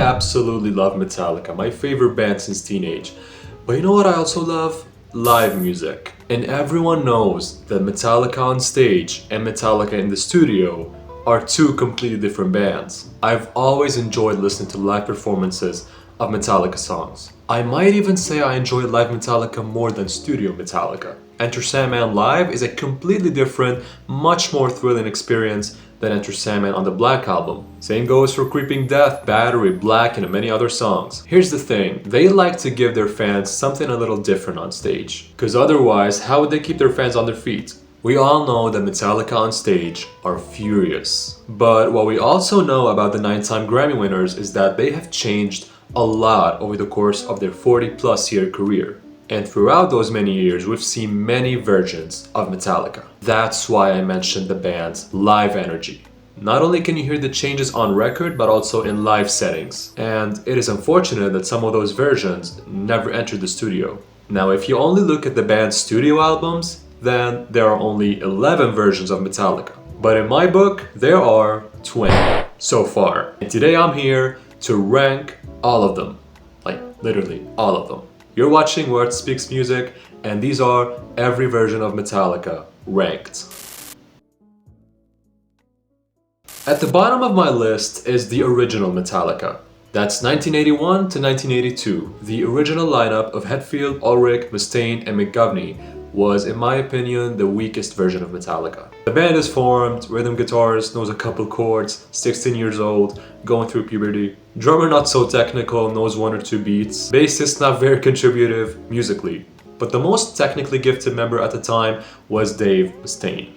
absolutely love Metallica, my favorite band since teenage. But you know what I also love? Live music. And everyone knows that Metallica on stage and Metallica in the studio are two completely different bands. I've always enjoyed listening to live performances of Metallica songs. I might even say I enjoy live Metallica more than studio Metallica. Enter Sandman live is a completely different, much more thrilling experience than Enter Sandman on the Black album. Same goes for Creeping Death, Battery, Black, and many other songs. Here's the thing, they like to give their fans something a little different on stage. Cause otherwise, how would they keep their fans on their feet? We all know that Metallica on stage are furious. But what we also know about the 9-time Grammy winners is that they have changed a lot over the course of their 40+ year career. And throughout those many years, we've seen many versions of Metallica. That's why I mentioned the band's live energy. Not only can you hear the changes on record, but also in live settings. And it is unfortunate that some of those versions never entered the studio. Now, if you only look at the band's studio albums, then there are only 11 versions of Metallica. But in my book, there are 20 so far. And today I'm here to rank all of them. Like, literally, all of them. You're watching WardSpeaksMusic, and these are every version of Metallica ranked. At the bottom of my list is the original Metallica. That's 1981 to 1982. The original lineup of Hetfield, Ulrich, Mustaine, and McGovney was, in my opinion, the weakest version of Metallica. The band is formed, rhythm guitarist knows a couple chords, 16 years old, going through puberty. Drummer not so technical, knows 1 or 2 beats. Bassist not very contributive musically. But the most technically gifted member at the time was Dave Mustaine.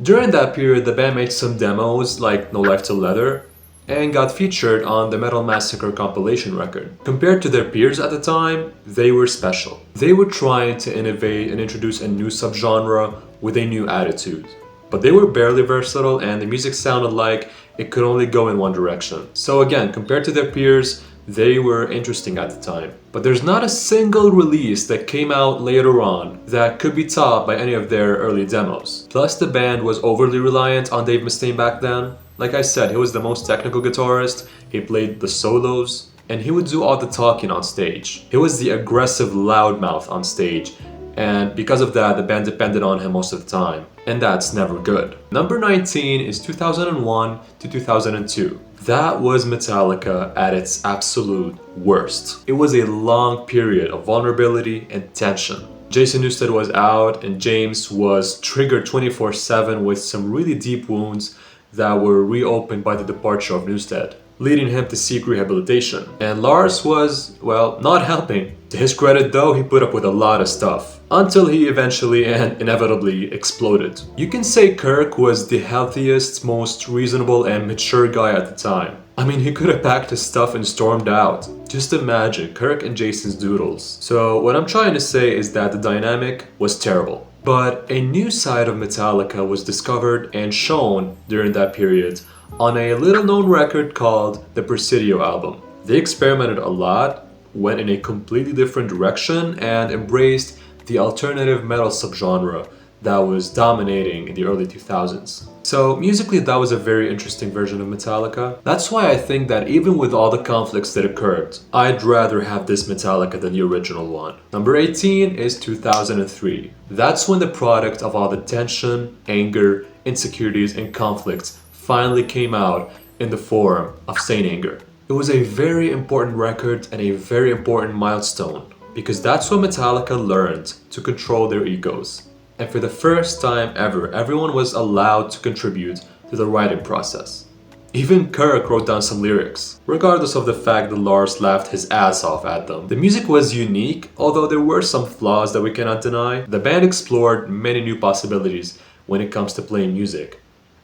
During that period, the band made some demos like No Life Till Leather, and got featured on the Metal Massacre compilation record. Compared to their peers at the time, they were special. They were trying to innovate and introduce a new subgenre with a new attitude. But they were barely versatile and the music sounded like it could only go in one direction. So again, compared to their peers, they were interesting at the time. But there's not a single release that came out later on that could be topped by any of their early demos. Plus, the band was overly reliant on Dave Mustaine back then. Like I said, he was the most technical guitarist, he played the solos, and he would do all the talking on stage. He was the aggressive loudmouth on stage, and because of that, the band depended on him most of the time. And that's never good. Number 19 is 2001 to 2002. That was Metallica at its absolute worst. It was a long period of vulnerability and tension. Jason Newsted was out, and James was triggered 24/7 with some really deep wounds that were reopened by the departure of Newsted, leading him to seek rehabilitation. And Lars was, well, not helping. To his credit though, he put up with a lot of stuff, until he eventually and inevitably exploded. You can say Kirk was the healthiest, most reasonable and mature guy at the time. I mean, he could have packed his stuff and stormed out. Just imagine Kirk and Jason's doodles. So what I'm trying to say is that the dynamic was terrible. But a new side of Metallica was discovered and shown during that period on a little-known record called the Presidio album. They experimented a lot, went in a completely different direction, and embraced the alternative metal subgenre that was dominating in the early 2000s. So musically, that was a very interesting version of Metallica. That's why I think that even with all the conflicts that occurred, I'd rather have this Metallica than the original one. Number 18 is 2003. That's when the product of all the tension, anger, insecurities, and conflicts finally came out in the form of Saint Anger. It was a very important record and a very important milestone, because that's when Metallica learned to control their egos. And for the first time ever, everyone was allowed to contribute to the writing process. Even Kirk wrote down some lyrics, regardless of the fact that Lars laughed his ass off at them. The music was unique, although there were some flaws that we cannot deny. The band explored many new possibilities when it comes to playing music.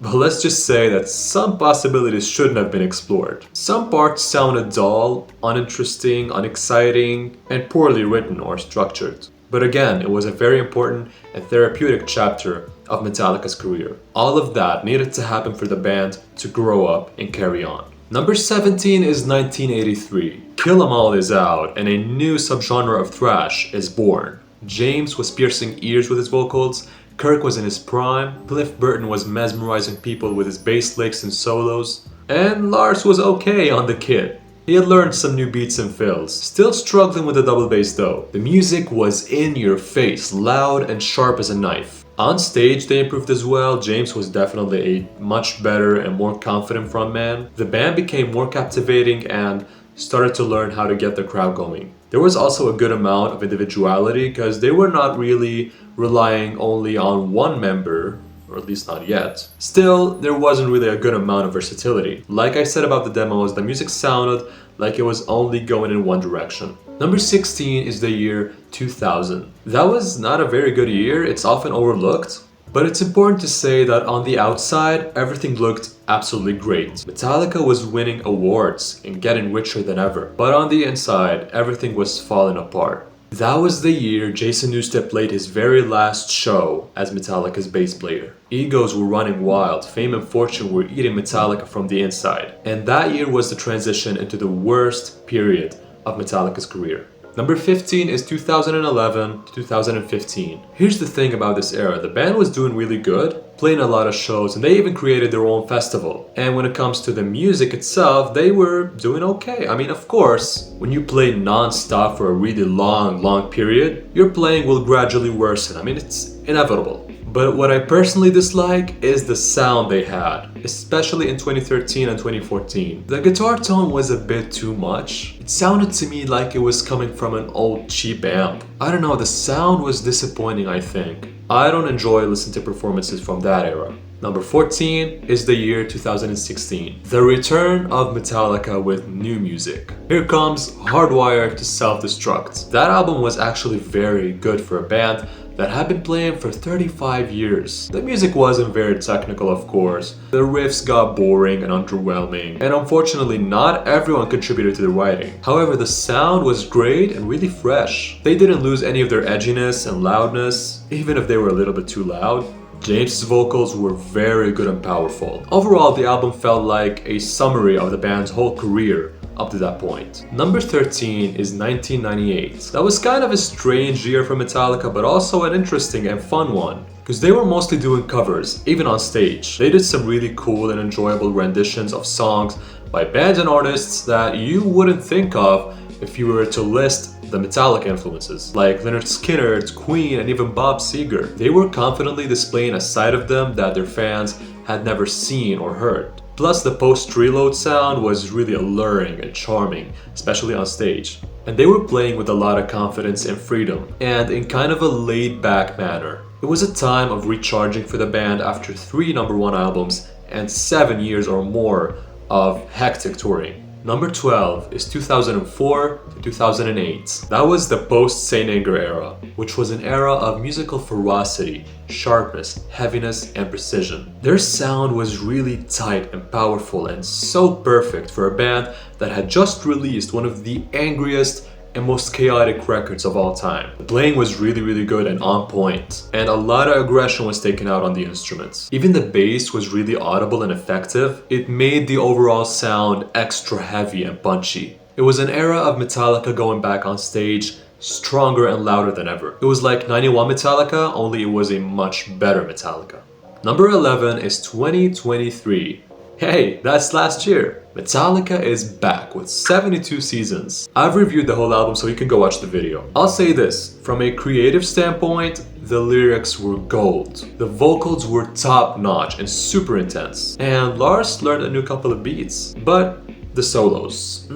But let's just say that some possibilities shouldn't have been explored. Some parts sounded dull, uninteresting, unexciting, and poorly written or structured. But again, it was a very important and therapeutic chapter of Metallica's career. All of that needed to happen for the band to grow up and carry on. Number 17 is 1983. Kill 'Em All is out and a new subgenre of thrash is born. James was piercing ears with his vocals, Kirk was in his prime, Cliff Burton was mesmerizing people with his bass licks and solos, and Lars was okay on the kit. He had learned some new beats and fills, still struggling with the double bass though. The music was in your face, loud and sharp as a knife. On stage they improved as well. James was definitely a much better and more confident frontman. The band became more captivating and started to learn how to get the crowd going. There was also a good amount of individuality because they were not really relying only on one member, or at least not yet. Still, there wasn't really a good amount of versatility. Like I said about the demos, the music sounded like it was only going in one direction. Number 16 is the year 2000. That was not a very good year, it's often overlooked. But it's important to say that on the outside, everything looked absolutely great. Metallica was winning awards and getting richer than ever. But on the inside, everything was falling apart. That was the year Jason Newsted played his very last show as Metallica's bass player. Egos were running wild, fame and fortune were eating Metallica from the inside. And that year was the transition into the worst period of Metallica's career. Number 15 is 2011 to 2015. Here's the thing about this era, the band was doing really good, playing a lot of shows, and they even created their own festival. And when it comes to the music itself, they were doing okay. I mean, of course, when you play non-stop for a really long period, your playing will gradually worsen. I mean, it's inevitable. But what I personally dislike is the sound they had, especially in 2013 and 2014. The guitar tone was a bit too much. It sounded to me like it was coming from an old cheap amp. I don't know, the sound was disappointing, I think. I don't enjoy listening to performances from that era. Number 14 is the year 2016. The return of Metallica with new music. Here comes Hardwired to Self-Destruct. That album was actually very good for a band that had been playing for 35 years. The music wasn't very technical, of course. The riffs got boring and underwhelming, and unfortunately not everyone contributed to the writing. However, the sound was great and really fresh. They didn't lose any of their edginess and loudness, even if they were a little bit too loud. James's vocals were very good and powerful. Overall, the album felt like a summary of the band's whole career up to that point. Number 13 is 1998. That was kind of a strange year for Metallica, but also an interesting and fun one, because they were mostly doing covers, even on stage. They did some really cool and enjoyable renditions of songs by bands and artists that you wouldn't think of if you were to list the Metallica influences, like Lynyrd Skynyrd, Queen, and even Bob Seger. They were confidently displaying a side of them that their fans had never seen or heard. Plus, the post-reload sound was really alluring and charming, especially on stage. And they were playing with a lot of confidence and freedom, and in kind of a laid-back manner. It was a time of recharging for the band after 3 #1 albums and 7 years or more of hectic touring. Number 12 is 2004 to 2008. That was the post-Saint Anger era, which was an era of musical ferocity, sharpness, heaviness, and precision. Their sound was really tight and powerful and so perfect for a band that had just released one of the angriest and most chaotic records of all time. The playing was really good and on point, and a lot of aggression was taken out on the instruments. Even the bass was really audible and effective. It made the overall sound extra heavy and punchy. It was an era of Metallica going back on stage stronger and louder than ever. It was like 91 Metallica, only it was a much better Metallica. Number 11 is 2023. Hey, that's last year. Metallica is back with 72 seasons. I've reviewed the whole album, so you can go watch the video. I'll say this, from a creative standpoint, the lyrics were gold. The vocals were top notch and super intense. And Lars learned a new couple of beats. But the solos.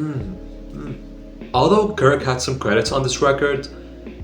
Although Kirk had some credits on this record,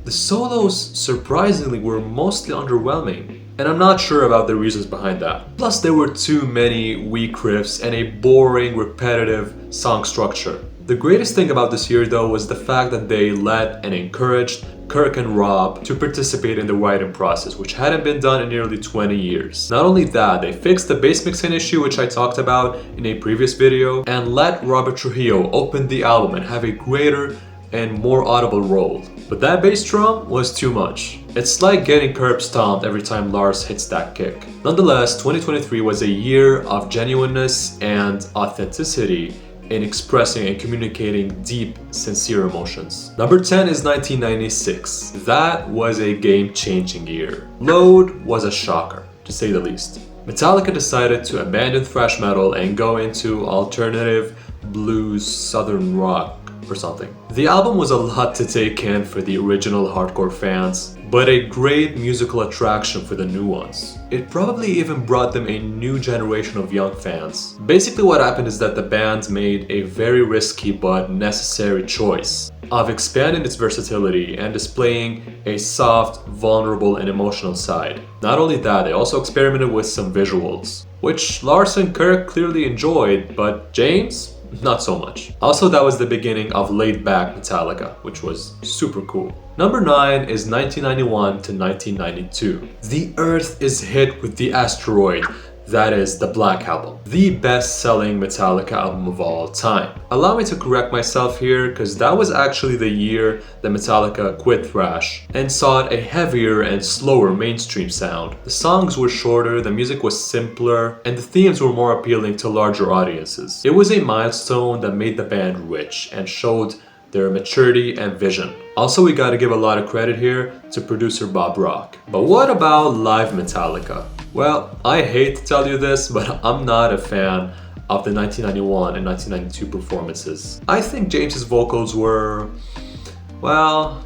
the solos surprisingly were mostly underwhelming. And I'm not sure about the reasons behind that. Plus, there were too many weak riffs and a boring, repetitive song structure. The greatest thing about this year though was the fact that they let and encouraged Kirk and Rob to participate in the writing process, which hadn't been done in nearly 20 years. Not only that, they fixed the bass mixing issue, which I talked about in a previous video, and let Robert Trujillo open the album and have a greater and more audible role. But that bass drum was too much. It's like getting curb stomped every time Lars hits that kick. Nonetheless, 2023 was a year of genuineness and authenticity in expressing and communicating deep, sincere emotions. Number 10 is 1996. That was a game-changing year. Load was a shocker, to say the least. Metallica decided to abandon thrash metal and go into alternative, blues, southern rock, or something. The album was a lot to take in for the original hardcore fans, but a great musical attraction for the new ones. It probably even brought them a new generation of young fans. Basically what happened is that the band made a very risky but necessary choice of expanding its versatility and displaying a soft, vulnerable, and emotional side. Not only that, they also experimented with some visuals, which Lars and Kirk clearly enjoyed, but James? Not so much. Also, that was the beginning of laid-back Metallica, which was super cool. Number 9 is 1991 to 1992. The Earth is hit with the asteroid. That is the Black Album, the best-selling Metallica album of all time. Allow me to correct myself here, because that was actually the year that Metallica quit thrash and sought a heavier and slower mainstream sound. The songs were shorter, the music was simpler, and the themes were more appealing to larger audiences. It was a milestone that made the band rich and showed their maturity and vision. Also, we gotta give a lot of credit here to producer Bob Rock. But what about live Metallica? Well, I hate to tell you this, but I'm not a fan of the 1991 and 1992 performances. I think James's vocals were, well,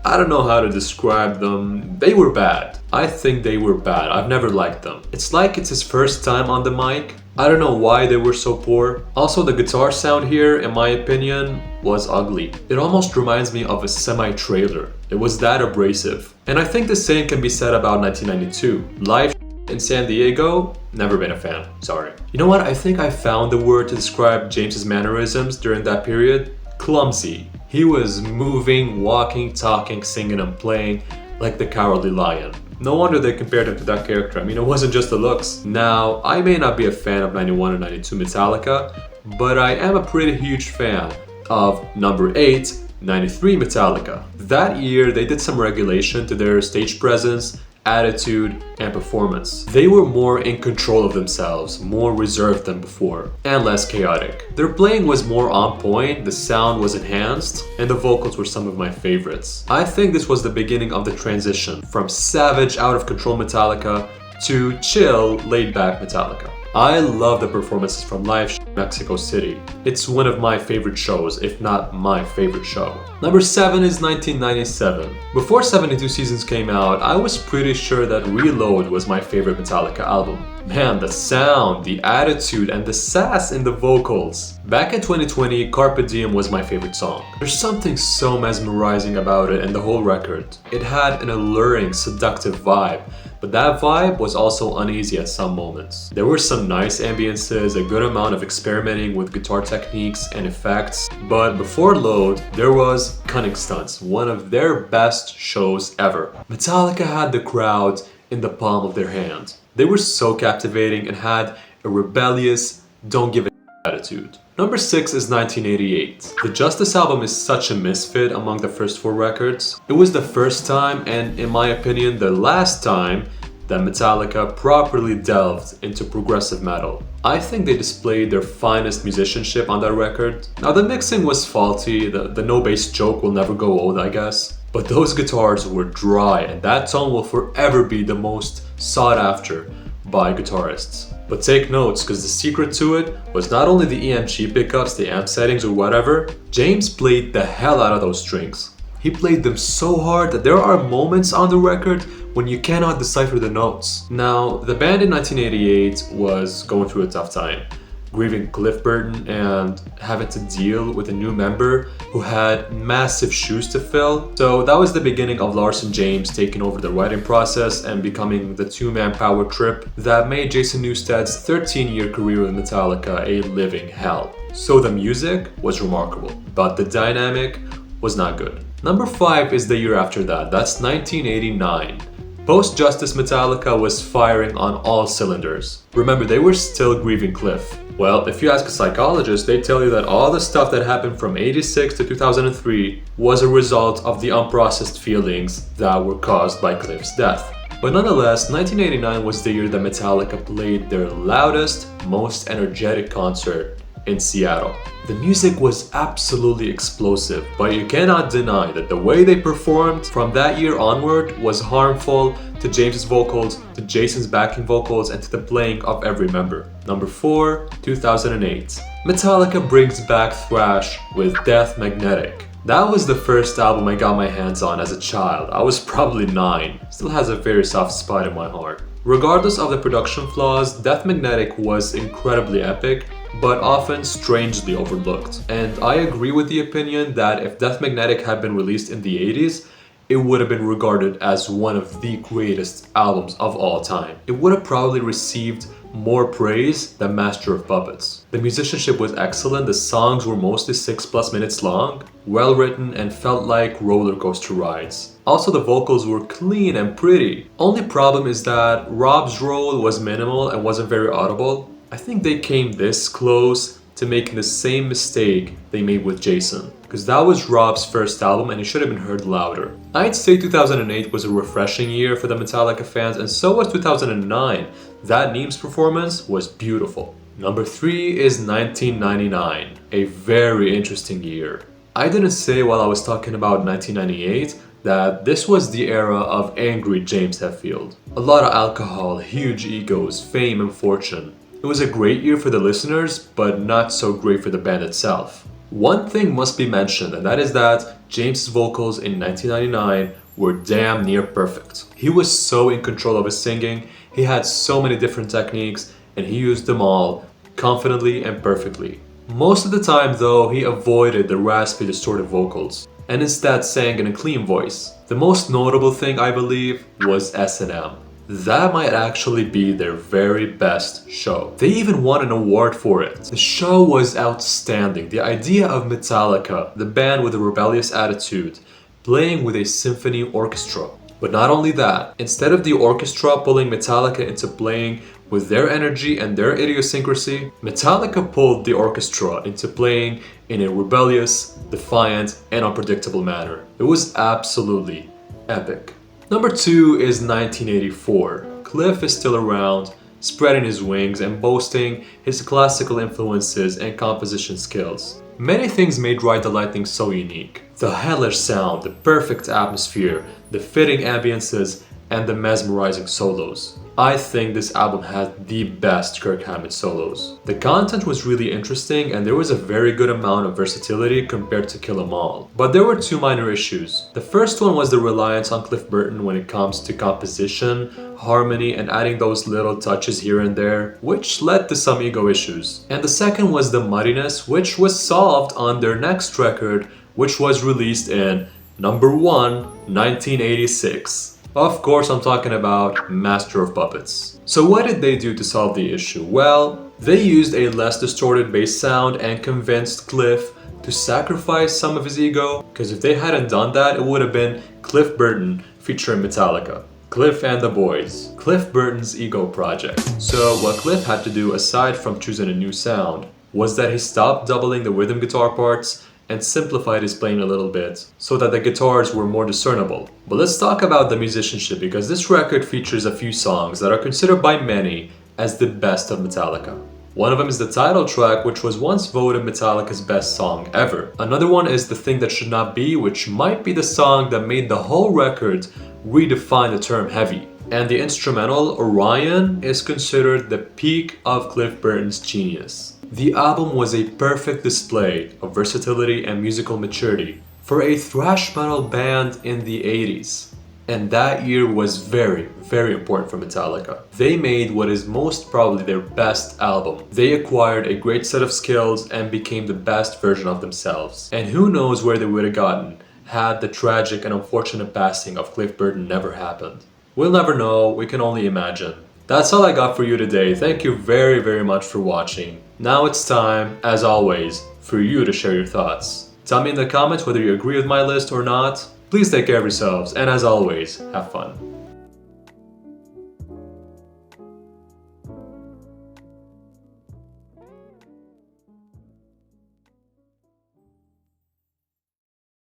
I don't know how to describe them. They were bad. I think they were bad. I've never liked them. It's like it's his first time on the mic. I don't know why they were so poor. Also, the guitar sound here, in my opinion, was ugly. It almost reminds me of a semi-trailer. It was that abrasive. And I think the same can be said about 1992. Live in San Diego, never been a fan, sorry. You know what, I think I found the word to describe James's mannerisms during that period. Clumsy. He was moving, walking, talking, singing, and playing like the Cowardly Lion. No wonder they compared him to that character. I mean, it wasn't just the looks. Now, I may not be a fan of 91 or 92 Metallica, but I am a pretty huge fan of number 8, 93 Metallica. That year, they did some regulation to their stage presence, attitude, and performance. They were more in control of themselves, more reserved than before, and less chaotic. Their playing was more on point, the sound was enhanced, and the vocals were some of my favorites. I think this was the beginning of the transition from savage, out-of-control Metallica to chill, laid-back Metallica. I love the performances from Live Mexico City. It's one of my favorite shows, if not my favorite show. Number 7 is 1997. Before 72 Seasons came out, I was pretty sure that Reload was my favorite Metallica album. Man, the sound, the attitude, and the sass in the vocals. Back in 2020, Carpe Diem was my favorite song. There's something so mesmerizing about it and the whole record. It had an alluring, seductive vibe. But that vibe was also uneasy at some moments. There were some nice ambiances, a good amount of experimenting with guitar techniques and effects, but before Load, there was Cunning Stunts, one of their best shows ever. Metallica had the crowd in the palm of their hand. They were so captivating and had a rebellious, don't give a attitude. Number 6 is 1988. The Justice album is such a misfit among the first 4 records. It was the first time, and in my opinion the last time, that Metallica properly delved into progressive metal. I think they displayed their finest musicianship on that record. Now the mixing was faulty, the no bass joke will never go old, I guess. But those guitars were dry, and that tone will forever be the most sought after by guitarists. But take notes, because the secret to it was not only the EMG pickups, the amp settings or whatever. James played the hell out of those strings. He played them so hard that there are moments on the record when you cannot decipher the notes. Now, the band in 1988 was going through a tough time, grieving Cliff Burton and having to deal with a new member who had massive shoes to fill. So that was the beginning of Lars and James taking over the writing process and becoming the two-man power trip that made Jason Newsted's 13-year career with Metallica a living hell. So the music was remarkable, but the dynamic was not good. Number 5 is the year after that, that's 1989. Post-Justice Metallica was firing on all cylinders. Remember, they were still grieving Cliff. Well, if you ask a psychologist, they tell you that all the stuff that happened from 86 to 2003 was a result of the unprocessed feelings that were caused by Cliff's death. But nonetheless, 1989 was the year that Metallica played their loudest, most energetic concert in Seattle. The music was absolutely explosive, but you cannot deny that the way they performed from that year onward was harmful to James's vocals, to Jason's backing vocals, and to the playing of every member. Number 4, 2008. Metallica brings back thrash with Death Magnetic. That was the first album I got my hands on as a child. I was probably 9. Still has a very soft spot in my heart. Regardless of the production flaws, Death Magnetic was incredibly epic, but often strangely overlooked. And I agree with the opinion that if Death Magnetic had been released in the 80s, it would have been regarded as one of the greatest albums of all time. It would have probably received more praise than Master of Puppets. The musicianship was excellent, the songs were mostly 6+ minutes long, well written, and felt like roller coaster rides. Also, the vocals were clean and pretty. Only problem is that Rob's role was minimal and wasn't very audible. I think they came this close to making the same mistake they made with Jason, because that was Rob's first album and it should have been heard louder. I'd say 2008 was a refreshing year for the Metallica fans, and so was 2009. That Neem's performance was beautiful. Number 3 is 1999, a very interesting year. I didn't say while I was talking about 1998 that this was the era of angry James Hetfield. A lot of alcohol, huge egos, fame and fortune. It was a great year for the listeners, but not so great for the band itself. One thing must be mentioned, and that is that James' vocals in 1999 were damn near perfect. He was so in control of his singing, he had so many different techniques, and he used them all confidently and perfectly. Most of the time though, he avoided the raspy, distorted vocals, and instead sang in a clean voice. The most notable thing, I believe, was S&M. That might actually be their very best show. They even won an award for it. The show was outstanding. The idea of Metallica, the band with a rebellious attitude, playing with a symphony orchestra. But not only that, instead of the orchestra pulling Metallica into playing with their energy and their idiosyncrasy, Metallica pulled the orchestra into playing in a rebellious, defiant, and unpredictable manner. It was absolutely epic. Number 2 is 1984. Cliff is still around, spreading his wings and boasting his classical influences and composition skills. Many things made Ride the Lightning so unique. The hellish sound, the perfect atmosphere, the fitting ambiances, and the mesmerizing solos. I think this album had the best Kirk Hammett solos. The content was really interesting and there was a very good amount of versatility compared to Kill 'Em All. But there were 2 minor issues. The first one was the reliance on Cliff Burton when it comes to composition, harmony, and adding those little touches here and there, which led to some ego issues. And the second was the muddiness, which was solved on their next record, which was released in number 1, 1986. Of course, I'm talking about Master of Puppets. So what did they do to solve the issue? Well, they used a less distorted bass sound and convinced Cliff to sacrifice some of his ego, because if they hadn't done that, it would have been Cliff Burton featuring Metallica. Cliff and the Boys. Cliff Burton's ego project. So what Cliff had to do, aside from choosing a new sound, was that he stopped doubling the rhythm guitar parts and simplified his playing a little bit so that the guitars were more discernible. But let's talk about the musicianship, because this record features a few songs that are considered by many as the best of Metallica. One of them is the title track, which was once voted Metallica's best song ever. Another one is The Thing That Should Not Be, which might be the song that made the whole record redefine the term heavy. And the instrumental, Orion, is considered the peak of Cliff Burton's genius. The album was a perfect display of versatility and musical maturity for a thrash metal band in the 80s. And that year was very, very important for Metallica. They made what is most probably their best album. They acquired a great set of skills and became the best version of themselves. And who knows where they would have gotten had the tragic and unfortunate passing of Cliff Burton never happened. We'll never know, we can only imagine. That's all I got for you today. Thank you very, very much for watching. Now it's time, as always, for you to share your thoughts. Tell me in the comments whether you agree with my list or not. Please take care of yourselves, and as always, have fun.